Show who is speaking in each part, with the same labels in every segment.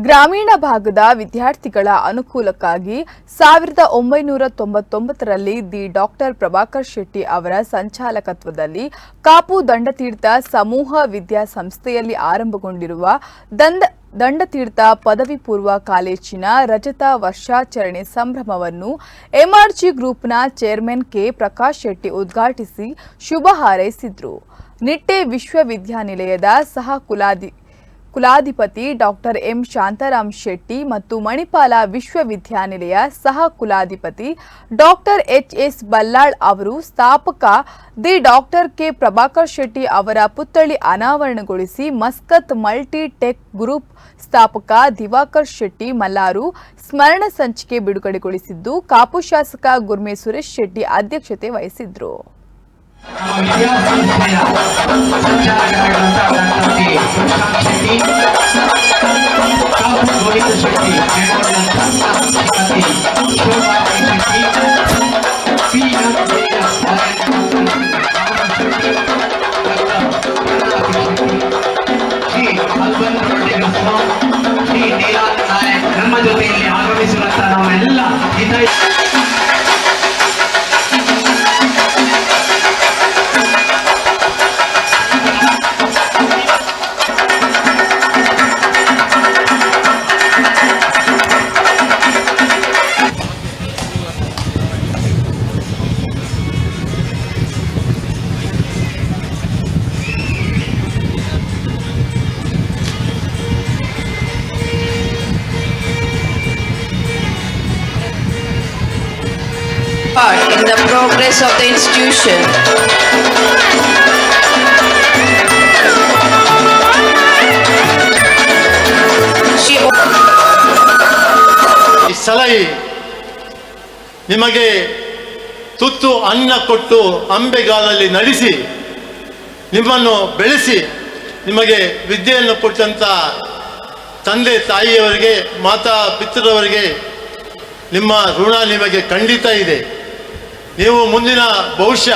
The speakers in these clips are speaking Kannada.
Speaker 1: ಗ್ರಾಮೀಣ ಭಾಗದ ವಿದ್ಯಾರ್ಥಿಗಳ ಅನುಕೂಲಕ್ಕಾಗಿ 1999ರಲ್ಲಿ ದಿ ಡಾಕ್ಟರ್ ಪ್ರಭಾಕರ್ ಶೆಟ್ಟಿ ಅವರ ಸಂಚಾಲಕತ್ವದಲ್ಲಿ ಕಾಪು ದಂಡತೀರ್ಥ ಸಮೂಹ ವಿದ್ಯಾಸಂಸ್ಥೆಯಲ್ಲಿ ಆರಂಭಗೊಂಡಿರುವ ದಂಡತೀರ್ಥ ಪದವಿ ಪೂರ್ವ ಕಾಲೇಜಿನ ರಜತ ವರ್ಷಾಚರಣೆ ಸಂಭ್ರಮವನ್ನು ಎಂಆರ್ಜಿ ಗ್ರೂಪ್ನ ಚೇರ್ಮನ್ ಕೆ ಪ್ರಕಾಶ್ ಶೆಟ್ಟಿ ಉದ್ಘಾಟಿಸಿ ಶುಭ ಹಾರೈಸಿದರು. ನಿಟ್ಟೆ ವಿಶ್ವವಿದ್ಯಾನಿಲಯದ ಸಹ ಕುಲಾಧಿಪತಿ ಡಾಕ್ಟರ್ ಎಂ ಶಾಂತಾರಾಮ್ ಶೆಟ್ಟಿ ಮತ್ತು ಮಣಿಪಾಲ ವಿಶ್ವವಿದ್ಯಾನಿಲಯ ಸಹ ಕುಲಾಧಿಪತಿ ಡಾಕ್ಟರ್ ಎಚ್.ಎಸ್. ಬಲ್ಲಾಳ್ ಅವರು ಸ್ಥಾಪಕ the doctor K Prabhakar Shetty ಅವರ ಪುತ್ಥಳಿ ಅನಾವರಣಗೊಳಿಸಿ ಮಸ್ಕತ್ ಮಲ್ಟಿ ಟೆಕ್ ಗ್ರೂಪ್ ಸ್ಥಾಪಕ ದಿವಾಕರ್ ಶೆಟ್ಟಿ ಮಲ್ಲಾರು ಸ್ಮರಣ ಸಂಚಿಕೆ ಬಿಡುಗಡೆಗೊಳಿಸಿದ್ದು, ಕಾಪು ಶಾಸಕ ಗುರ್ಮೆ ಸುರೇಶ್ ಶೆಟ್ಟಿ ಅಧ್ಯಕ್ಷತೆ ವಹಿಸಿದ್ರು.
Speaker 2: ನಮ್ಮ ಜೊತೆಯಲ್ಲಿ ಆಗಮಿಸುವಂತ ನಾವೆಲ್ಲ
Speaker 3: part in the progress of the institution.
Speaker 4: ಸಲಹೆ ನಿಮಗೆ ತುತ್ತು ಅನ್ನ ಕೊಟ್ಟು ಅಂಬೆಗಾಲಲ್ಲಿ ನಡೆಸಿ ನಿಮ್ಮನ್ನು ಬೆಳೆಸಿ ನಿಮಗೆ ವಿದ್ಯೆಯನ್ನು ಕೊಟ್ಟಂತ ತಂದೆ ತಾಯಿಯವರಿಗೆ ಮಾತಾ ಪಿತೃರವರಿಗೆ ನಿಮ್ಮ ಋಣ ನಿಮಗೆ ಖಂಡಿತ ಇದೆ. ನೀವು ಮುಂದಿನ ಭವಿಷ್ಯ,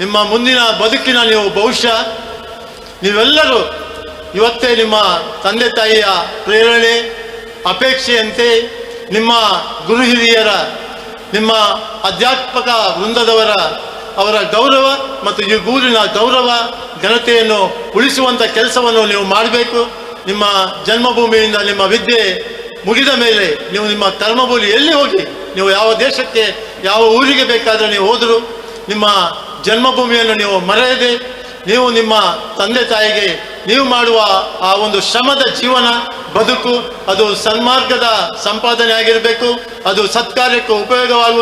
Speaker 4: ನಿಮ್ಮ ಮುಂದಿನ ಬದುಕಿನ ಭವಿಷ್ಯ ನೀವೆಲ್ಲರೂ ಇವತ್ತೇ ನಿಮ್ಮ ತಂದೆ ತಾಯಿಯ ಪ್ರೇರಣೆ ಅಪೇಕ್ಷೆಯಂತೆ ನಿಮ್ಮ ಗುರು ಹಿರಿಯರ, ನಿಮ್ಮ ಅಧ್ಯಾತ್ಮಕ ವೃಂದದವರ ಅವರ ಗೌರವ ಮತ್ತು ಈ ಊರಿನ ಗೌರವ ಘನತೆಯನ್ನು ಉಳಿಸುವಂಥ ಕೆಲಸವನ್ನು ನೀವು ಮಾಡಬೇಕು. ನಿಮ್ಮ ಜನ್ಮಭೂಮಿಯಿಂದ ನಿಮ್ಮ ವಿದ್ಯೆ ಮುಗಿದ ಮೇಲೆ ನೀವು ನಿಮ್ಮ ಕರ್ಮಭೂಮಿ ಎಲ್ಲಿ ಹೋಗಿ, ನೀವು ಯಾವ ದೇಶಕ್ಕೆ ಯಾವ ಊರಿಗೆ ಬೇಕಾದರೆ ನೀವು ಹೋದರೂ ನಿಮ್ಮ ಜನ್ಮಭೂಮಿಯನ್ನು ನೀವು ಮರೆಯದೆ ನೀವು ನಿಮ್ಮ ತಂದೆ ತಾಯಿಗೆ ನೀವು ಮಾಡುವ ಆ ಒಂದು ಶ್ರಮದ ಜೀವನ ಬದುಕು ಅದು ಸನ್ಮಾರ್ಗದ ಸಂಪಾದನೆ ಆಗಿರಬೇಕು. ಅದು ಸತ್ಕಾರ್ಯಕ್ಕೆ ಉಪಯೋಗವಾಗುವ